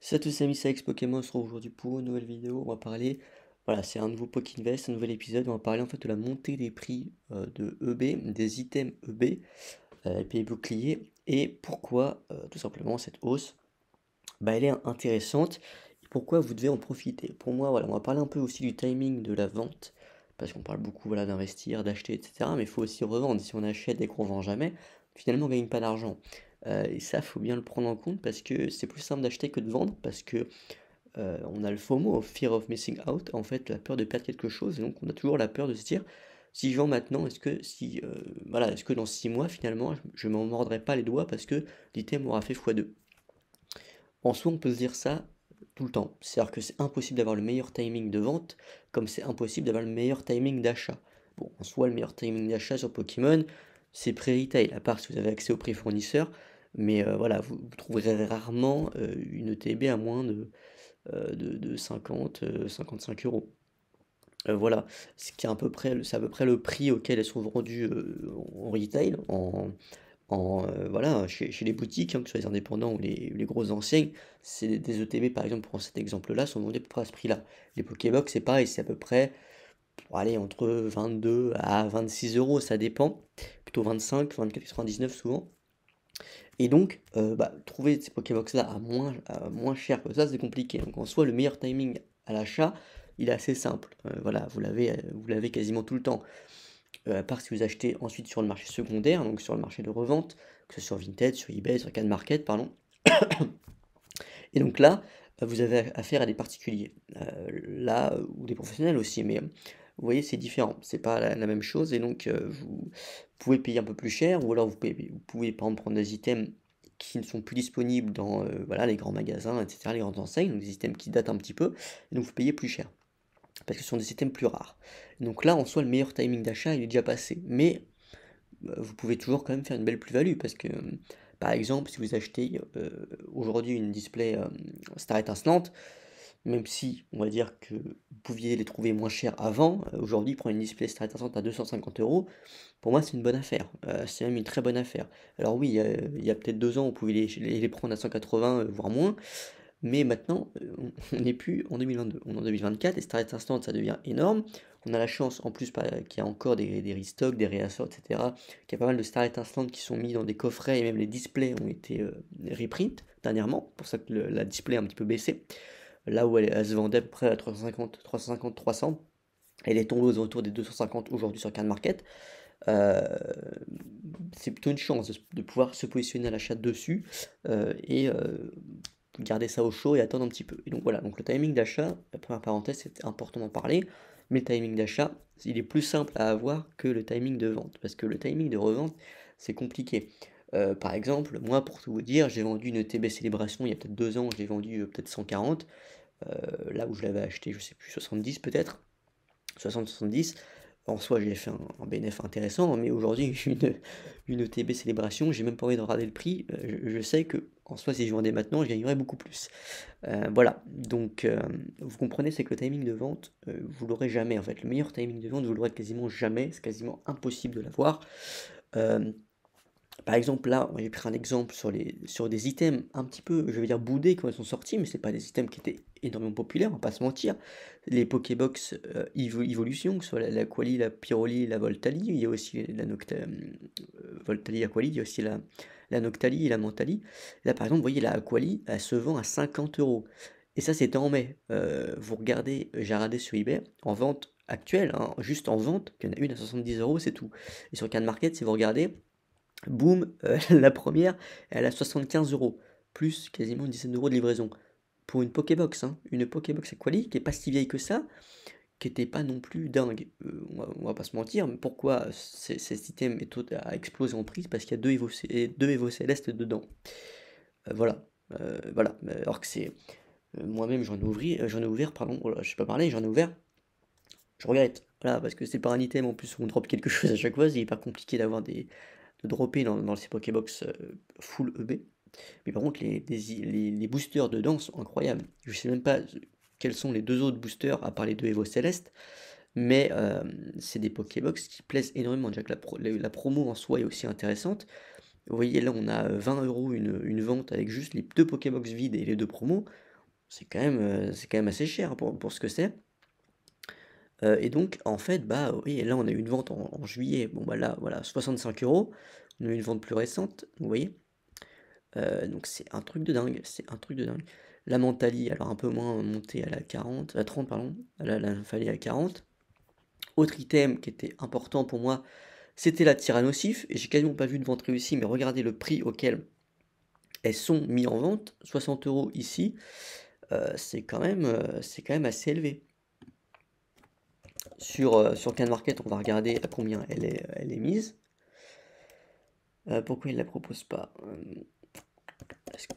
Salut à tous amis, c'est Alex Pokémon, on se retrouve aujourd'hui pour une nouvelle vidéo. On va parler, voilà, c'est un nouveau Pokéinvest, un nouvel épisode. On va parler en fait de la montée des prix de EB, des items EB, épée et bouclier, et pourquoi tout simplement cette hausse, elle est intéressante et pourquoi vous devez en profiter. Pour moi, voilà, on va parler un peu aussi du timing de la vente, parce qu'on parle beaucoup voilà, d'investir, d'acheter, etc. Mais il faut aussi revendre. Si on achète et qu'on ne vend jamais, finalement on ne gagne pas d'argent. Et ça, il faut bien le prendre en compte parce que c'est plus simple d'acheter que de vendre, parce que on a le FOMO, Fear of Missing Out, en fait, la peur de perdre quelque chose. Et donc, on a toujours la peur de se dire, si je vends maintenant, voilà, est-ce que dans 6 mois, finalement, je ne m'en mordrai pas les doigts parce que l'item aura fait x2. En soi, on peut se dire ça tout le temps. C'est-à-dire que c'est impossible d'avoir le meilleur timing de vente, comme c'est impossible d'avoir le meilleur timing d'achat. Bon, en soi, le meilleur timing d'achat sur Pokémon, c'est pré-retail, à part si vous avez accès au prix fournisseur. Mais voilà, vous trouverez rarement une TB à moins de 50, 55 euros. Voilà, c'est à peu près le prix auquel elles sont vendues en retail, voilà, chez les boutiques, hein, que ce soit les indépendants ou les grosses enseignes. C'est des ETB, par exemple, pour cet exemple-là, sont vendus à peu près à ce prix-là. Les Pokébox, c'est pareil, c'est à peu près, bon, allez, entre 22 à 26 euros, ça dépend. Plutôt 25, 24,99 souvent. Et donc, trouver ces Pokébox-là à moins cher que ça, c'est compliqué. Donc en soi, le meilleur timing à l'achat, il est assez simple. Voilà, vous l'avez quasiment tout le temps. À part si vous achetez ensuite sur le marché secondaire, donc sur le marché de revente, que ce soit sur Vinted, sur eBay, sur CanMarket, pardon. Et donc là, vous avez affaire à des particuliers. Ou des professionnels aussi, mais vous voyez, c'est différent. C'est pas la même chose. Et donc, vous pouvez payer un peu plus cher, ou alors vous pouvez par exemple prendre des items qui ne sont plus disponibles dans voilà, les grands magasins, etc., les grandes enseignes, donc des items qui datent un petit peu, et donc vous payez plus cher, parce que ce sont des items plus rares. Donc là, en soi, le meilleur timing d'achat, il est déjà passé. Mais vous pouvez toujours quand même faire une belle plus-value parce que, par exemple, si vous achetez aujourd'hui une display Star étincelante, même si on va dire que vous pouviez les trouver moins chers avant, aujourd'hui prendre une display Star étincelante à 250 euros, pour moi c'est une bonne affaire. C'est même une très bonne affaire. Alors oui, il y a peut-être 2 ans, vous pouvez les prendre à 180, voire moins, mais maintenant, on n'est plus en 2022, on est en 2024 et Starlet Instant, ça devient énorme. On a la chance, en plus, qu'il y a encore des restocks, des réassorts, etc. Qu'il y a pas mal de Starlet Instant qui sont mis dans des coffrets et même les displays ont été reprint dernièrement. Pour ça que la display a un petit peu baissé. Là où elle se vendait à peu près à 350, 350, 300. Elle est tombée aux alentours des 250 aujourd'hui sur Can Market. Euh, c'est plutôt une chance de pouvoir se positionner à l'achat dessus et garder ça au chaud et attendre un petit peu. Et donc voilà, donc le timing d'achat, la première parenthèse, c'est important d'en parler, mais le timing d'achat, il est plus simple à avoir que le timing de vente, parce que le timing de revente, c'est compliqué. Par exemple, moi, pour tout vous dire, j'ai vendu une TB Célébration il y a peut-être 2 ans, je l'ai vendu peut-être 140, là où je l'avais acheté, je sais plus, 70 peut-être, 60-70. En soi, j'ai fait un bénéfice intéressant, mais aujourd'hui, une TB Célébration, j'ai même pas envie de regarder le prix. Je sais que en soi, si je vendais maintenant, je gagnerais beaucoup plus. Voilà, donc vous comprenez, c'est que le timing de vente, vous l'aurez jamais en fait. Le meilleur timing de vente, vous l'aurez quasiment jamais, c'est quasiment impossible de l'avoir. Euh, Par exemple, là, j'ai pris un exemple sur des items un petit peu, je vais dire boudés quand ils sont sortis, mais c'est pas des items qui étaient énormément populaires, on va pas se mentir. Les Pokébox Evolution, que ce soit la Quali, la Pyroli, la Voltali, il y a aussi Voltali Aquali, il y a aussi la Noctali et la Mentali. Là, par exemple, vous voyez, la Aquali, elle se vend à 50 euros. Et ça, c'était en mai. Vous regardez, j'ai regardé sur eBay, en vente actuelle, hein, juste en vente, il y en a une à 70 euros, c'est tout. Et sur Can Market, si vous regardez, boum, la première, elle a 75 euros, plus quasiment une dizaine d'euros de livraison. Pour une Pokébox, hein, une Pokébox Quali qui est pas si vieille que ça, qui était pas non plus dingue. On va pas se mentir, mais pourquoi cet item a explosé en prix? Parce qu'il y a deux Evo Célestes dedans. Voilà. Voilà. Alors que c'est. Moi-même, j'en ai ouvert, pardon, oh là, je sais pas parler, j'en ai ouvert, je regrette. Voilà, parce que c'est pas un item en plus, on drop quelque chose à chaque fois, c'est hyper compliqué de dropper dans ces Pokébox full EB. Mais par contre, les boosters dedans sont incroyables. Je sais même pas quels sont les deux autres boosters, à part les deux Evo Céleste, mais c'est des Pokébox qui plaisent énormément. Déjà que la promo en soi est aussi intéressante. Vous voyez, là, on a 20 euros une vente avec juste les deux Pokébox vides et les deux promos. c'est quand même assez cher pour ce que c'est. Et donc en fait, bah, oui, là on a eu une vente en juillet, bon bah là, voilà, 65 €. On a eu une vente plus récente, vous voyez? Donc c'est un truc de dingue, c'est un truc de dingue. La Mentali, alors un peu moins montée, à la 40, à 30 pardon, la Nymphalie à 40. Autre item qui était important pour moi, c'était la Tyrannosif, et j'ai quasiment pas vu de vente réussie, mais regardez le prix auquel elles sont mises en vente, 60 € ici, c'est quand même assez élevé. Sur Can Market, on va regarder à combien elle est mise. Pourquoi il la propose pas? Est-ce que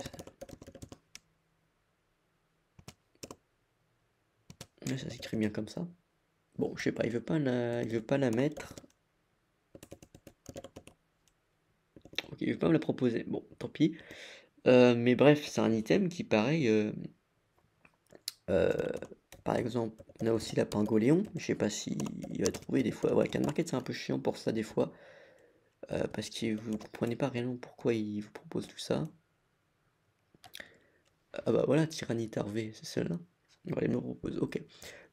ouais, ça s'écrit bien comme ça. Bon, je sais pas, il veut pas la mettre. Ok, il veut pas me la proposer. Bon, tant pis. Mais bref, c'est un item qui, pareil, euh, par exemple, on a aussi la Pingoléon. Je sais pas si il va trouver des fois. Ouais, Can Market, c'est un peu chiant pour ça des fois. Parce que vous comprenez pas réellement pourquoi il vous propose tout ça. Ah bah voilà, Tyranitar V, c'est celle-là. Ouais, il me propose, ok.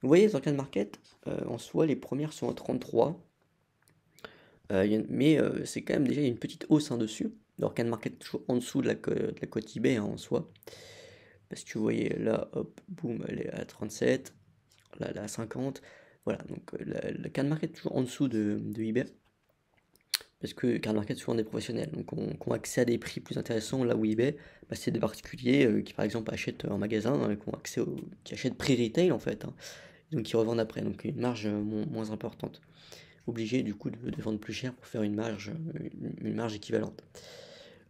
Vous voyez, sur Can Market, en soi, les premières sont à 33. Mais c'est quand même déjà, il y a une petite hausse, hein, dessus. Alors Can Market toujours en dessous de de la cote eBay, hein, en soi. Parce que vous voyez, là, hop, boum, elle est à 37. Là, elle est à 50. Voilà, donc la Can Market toujours en dessous de eBay. Parce que Can Market, souvent des professionnels, donc ont accès à des prix plus intéressants, là où eBay, bah, c'est des particuliers qui, par exemple, achètent en magasin, hein, qui achètent prix retail, en fait, hein, donc qui revendent après, donc une marge moins importante. Obligé, du coup, de vendre plus cher pour faire une marge équivalente.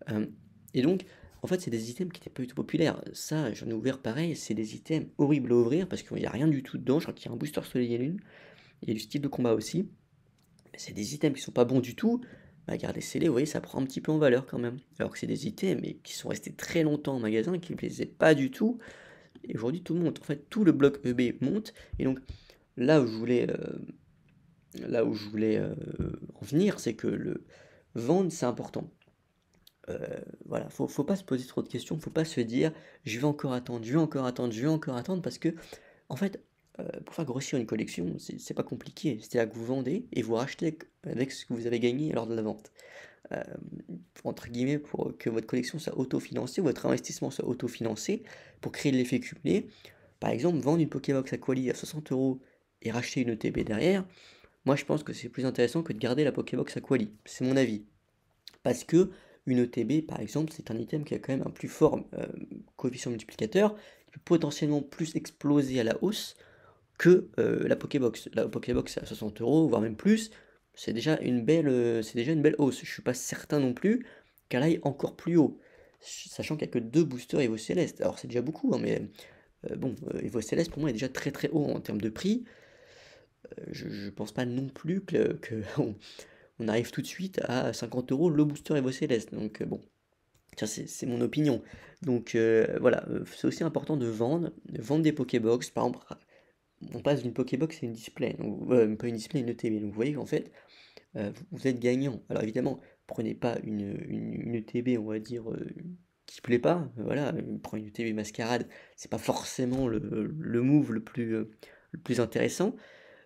Euh, et donc, en fait, c'est des items qui n'étaient pas du tout populaires. Ça, j'en ai ouvert pareil, c'est des items horribles à ouvrir parce qu'il n'y a rien du tout dedans. Je crois qu'il y a un booster soleil et lune, il y a du style de combat aussi. C'est des items qui sont pas bons du tout. Bah, regardez, scellé, vous voyez, ça prend un petit peu en valeur quand même. Alors que c'est des items mais qui sont restés très longtemps en magasin, qui ne me plaisaient pas du tout. Et aujourd'hui, tout monte. En fait, tout le bloc EB monte. Et donc, là où je voulais, en venir, c'est que le vendre, c'est important. Voilà, faut pas se poser trop de questions, faut pas se dire je vais encore attendre, je vais encore attendre, je vais encore attendre, parce que en fait, pour faire grossir une collection, c'est pas compliqué. C'est-à-dire que vous vendez et vous rachetez avec ce que vous avez gagné lors de la vente. Euh, Entre guillemets, pour que votre collection soit autofinancée, votre investissement soit autofinancé, pour créer de l'effet cumulé. Par exemple, vendre une Pokébox Aquali à 60 € et racheter une ETB derrière, moi je pense que c'est plus intéressant que de garder la Pokébox Aquali. C'est mon avis. Parce que une ETB, par exemple, c'est un item qui a quand même un plus fort coefficient multiplicateur, qui peut potentiellement plus exploser à la hausse que la Pokébox. La Pokébox c'est à 60 €, voire même plus. C'est déjà une belle hausse. Je suis pas certain non plus qu'elle aille encore plus haut. Sachant qu'il n'y a que deux boosters Evo Céleste. Alors c'est déjà beaucoup, hein, mais bon, Evo Céleste pour moi est déjà très très haut en termes de prix. Je pense pas non plus on arrive tout de suite à 50 € le booster Evo Céleste. Donc bon, ça c'est mon opinion. Donc voilà, c'est aussi important de vendre des Pokébox. Par exemple, on passe d'une Pokébox à une display, donc, pas une display, une ETB. Donc vous voyez qu'en fait, vous êtes gagnant. Alors évidemment, prenez pas une ETB, on va dire, qui plaît pas. Voilà, prendre une ETB mascarade, c'est pas forcément le move le plus intéressant.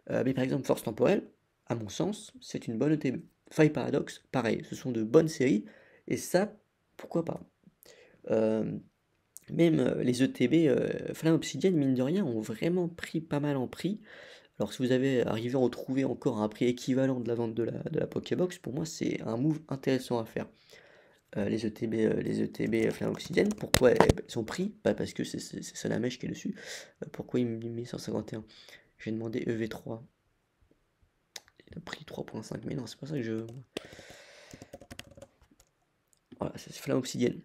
Mais par exemple, Force Temporelle, à mon sens, c'est une bonne ETB. Faille Paradox, pareil, ce sont de bonnes séries, et ça, pourquoi pas. Euh, Même les ETB Flamme Obsidienne, mine de rien, ont vraiment pris pas mal en prix. Alors si vous avez arrivé à en trouver encore à un prix équivalent de la vente de la Pokébox, pour moi c'est un move intéressant à faire. Les ETB Flamme Obsidienne, pourquoi ils ont pris? Bah, parce que c'est Salamèche qui est dessus. Pourquoi il me met 151? J'ai demandé EV3. Il a pris 3.5, mais non, c'est pas ça que je... Voilà, c'est Flamme Obsidienne.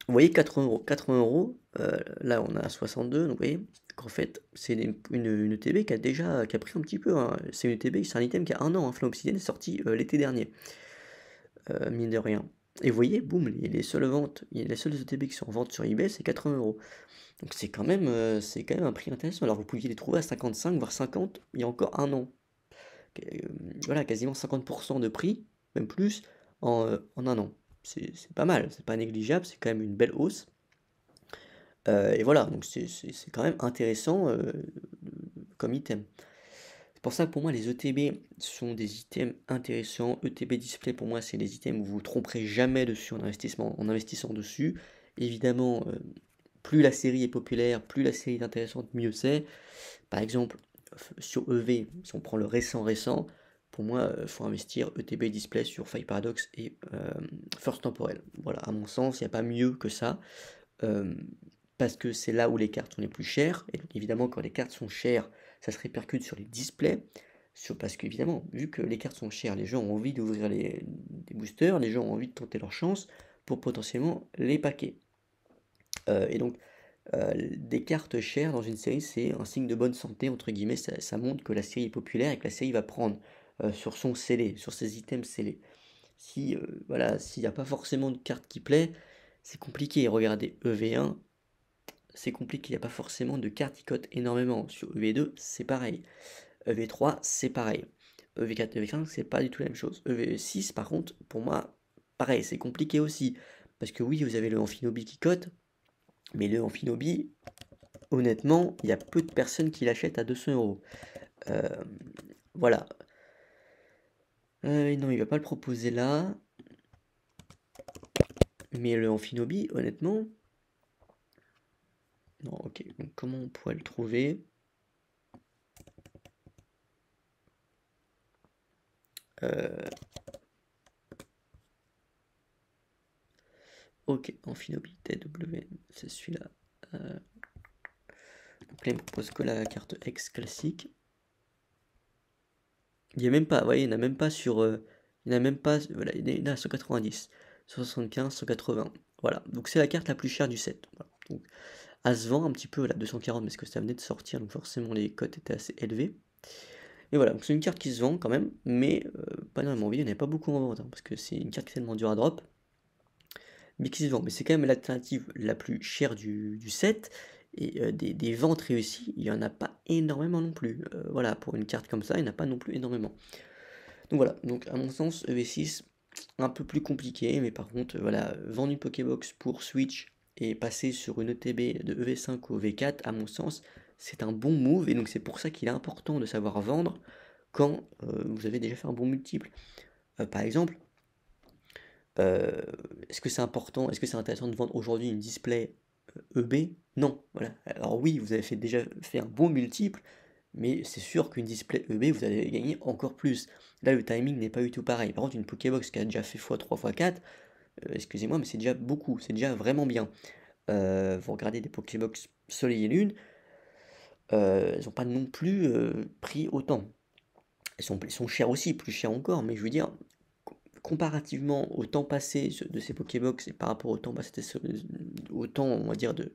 Vous voyez, 80 €. 80 €, là on a 62, donc vous voyez qu'en fait, c'est une ETB qui a pris un petit peu, hein. C'est une ETB, c'est un item qui a un an, hein. Flamme Obsidienne est sorti l'été dernier, mine de rien. Et vous voyez, boum, les seules ventes, les seules ETB qui sont en vente sur eBay, c'est 80 €. Donc c'est quand même un prix intéressant. Alors vous pouviez les trouver à 55, voire 50, il y a encore un an. Voilà, quasiment 50% de prix, même plus, en un an. C'est pas mal, c'est pas négligeable, c'est quand même une belle hausse. Et voilà, donc c'est quand même intéressant, comme item. C'est pour ça que pour moi les ETB sont des items intéressants. ETB display pour moi c'est des items où vous vous tromperez jamais dessus en investissant dessus. Évidemment, plus la série est populaire, plus la série est intéressante, mieux c'est. Par exemple, sur EV, si on prend le récent, pour moi, il faut investir ETB display sur Faille Paradox et First Temporel. Voilà, à mon sens, il n'y a pas mieux que ça. euh, Parce que c'est là où les cartes sont les plus chères. Et donc évidemment, quand les cartes sont chères, ça se répercute sur les displays. Parce qu'évidemment, vu que les cartes sont chères, les gens ont envie d'ouvrir des boosters, les gens ont envie de tenter leur chance pour potentiellement les paquets. Et donc, des cartes chères dans une série, c'est un signe de bonne santé, entre guillemets, ça montre que la série est populaire et que la série va prendre sur son scellé, sur ses items scellés. Si, voilà, s'il n'y a pas forcément de carte qui plaît, c'est compliqué. Regardez EV1, c'est compliqué, il n'y a pas forcément de cartes qui cotent énormément. Sur EV2, c'est pareil. EV3, c'est pareil. EV4, EV5, c'est pas du tout la même chose. EV6, par contre, pour moi, pareil, c'est compliqué aussi. Parce que oui, vous avez le Amphinobi qui cote, mais le Amphinobi, honnêtement, il y a peu de personnes qui l'achètent à 200 €. Voilà. Non, il va pas le proposer là. Mais le Amphinobi, honnêtement. Non, ok. Donc comment on pourrait le trouver? Ok, Amphinobi TWN, c'est celui-là. Donc là, il me propose que la carte X classique. Il n'y a même pas, vous voyez, il n'y en a même pas sur. Il n'y en a même pas. Voilà, il y en a à 190, 175, 180. Voilà, donc c'est la carte la plus chère du set. Voilà. Donc, à se vend un petit peu, là, 240, parce que ça venait de sortir, donc forcément les cotes étaient assez élevées. Et voilà, donc c'est une carte qui se vend quand même, mais pas énormément. Il n'y en avait pas beaucoup en vente, hein, parce que c'est une carte qui est tellement dure à drop, mais qui se vend. Mais c'est quand même l'alternative la plus chère du set. Et des ventes réussies, il n'y en a pas énormément non plus. Voilà, pour une carte comme ça, il n'y en a pas non plus énormément. Donc voilà, donc à mon sens, EV6, un peu plus compliqué, mais par contre, voilà, vendre une Pokébox pour Switch et passer sur une ETB de EV5 ou EV4, à mon sens, c'est un bon move, et donc c'est pour ça qu'il est important de savoir vendre quand vous avez déjà fait un bon multiple. Par exemple, euh, est-ce que c'est important, est-ce que c'est intéressant de vendre aujourd'hui une display EB? Non, voilà. Alors oui, vous avez déjà fait un bon multiple, mais c'est sûr qu'une display EB, vous allez gagner encore plus. Là, le timing n'est pas du tout pareil. Par contre, une Pokébox qui a déjà fait x3, x4, excusez-moi, mais c'est déjà beaucoup, c'est déjà vraiment bien. Vous regardez des Pokébox Soleil et Lune, elles n'ont pas non plus pris autant. Elles sont chères aussi, plus chères encore, mais je veux dire, comparativement au temps passé de ces Pokébox et par rapport au temps passé, au temps, on va dire, de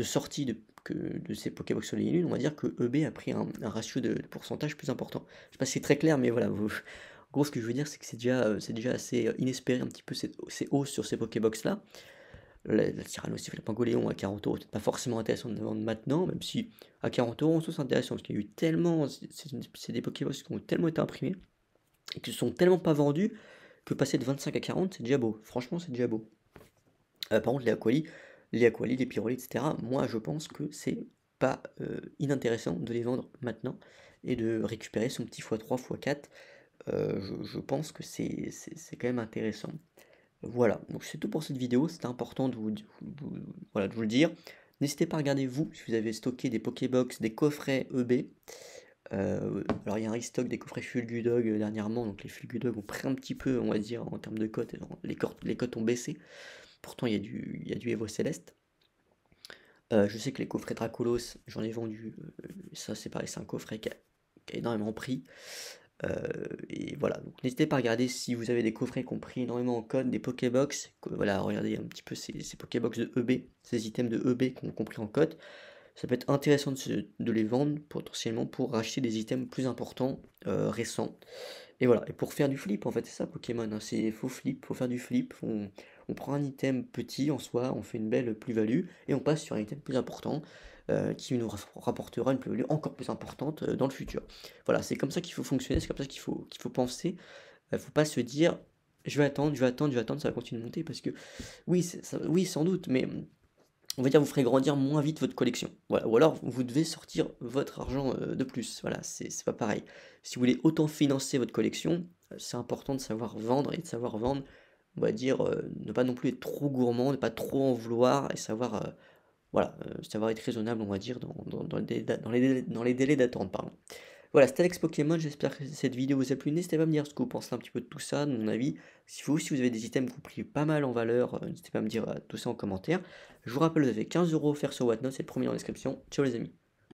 sortie de ces Pokébox Soleil et Lune, on va dire que EB a pris un ratio de pourcentage plus important. Je sais pas si c'est très clair, mais voilà. En gros, ce que je veux dire, c'est que c'est déjà assez inespéré un petit peu ces hausses sur ces Pokébox-là. La Tyrannosaurus, la Pangolion à 40 €, c'est pas forcément intéressant de la vendre maintenant, même si à 40 € en soi c'est intéressant, parce qu'il y a eu tellement, c'est des Pokébox qui ont tellement été imprimés, et qui ne sont tellement pas vendus, que passer de 25 à 40, c'est déjà beau. Franchement, c'est déjà beau. Par contre, les Aquali, les Pyroli, etc., moi je pense que c'est pas inintéressant de les vendre maintenant et de récupérer son petit x3, x4. Je pense que c'est quand même intéressant. Voilà, donc c'est tout pour cette vidéo, c'était important voilà, de vous le dire. N'hésitez pas à regarder vous, si vous avez stocké des Pokébox, des coffrets EB. Alors il y a un restock des coffrets Fulgudog dernièrement, donc les Fulgudog ont pris un petit peu, on va dire, en termes de cotes, les cotes ont baissé. Pourtant il y a du Evo Céleste. Je sais que les coffrets Dracolos, j'en ai vendu, ça c'est pareil, c'est un coffret qui a énormément pris. Et voilà, donc n'hésitez pas à regarder si vous avez des coffrets qui ont pris énormément en code, des Pokébox, voilà, regardez un petit peu ces Pokébox de EB, ces items de EB qui ont compris en code. Ça peut être intéressant de les vendre potentiellement pour racheter des items plus importants, récents. Et voilà, et pour faire du flip, en fait, c'est ça Pokémon, hein, faut flip, faut faire du flip, on prend un item petit en soi, on fait une belle plus-value, et on passe sur un item plus important, qui nous rapportera une plus-value encore plus importante dans le futur. Voilà, c'est comme ça qu'il faut fonctionner, c'est comme ça qu'il faut penser. Faut pas se dire, je vais attendre, ça va continuer de monter, parce que oui, oui, sans doute, mais on va dire, vous ferez grandir moins vite votre collection. Voilà. Ou alors, vous devez sortir votre argent de plus. Voilà, c'est pas pareil. Si vous voulez autant financer votre collection, c'est important de savoir vendre et de savoir vendre, on va dire, ne pas non plus être trop gourmand, ne pas trop en vouloir et savoir, voilà, savoir être raisonnable, on va dire, dans les délais d'attente, pardon. Voilà, c'était Alex Pokémon, j'espère que cette vidéo vous a plu. N'hésitez pas à me dire ce que vous pensez un petit peu de tout ça, de mon avis. Si vous avez des items que vous pris pas mal en valeur, n'hésitez pas à me dire tout ça en commentaire. Je vous rappelle, vous avez 15 € offerts sur Whatnot, c'est le premier dans la description. Ciao les amis.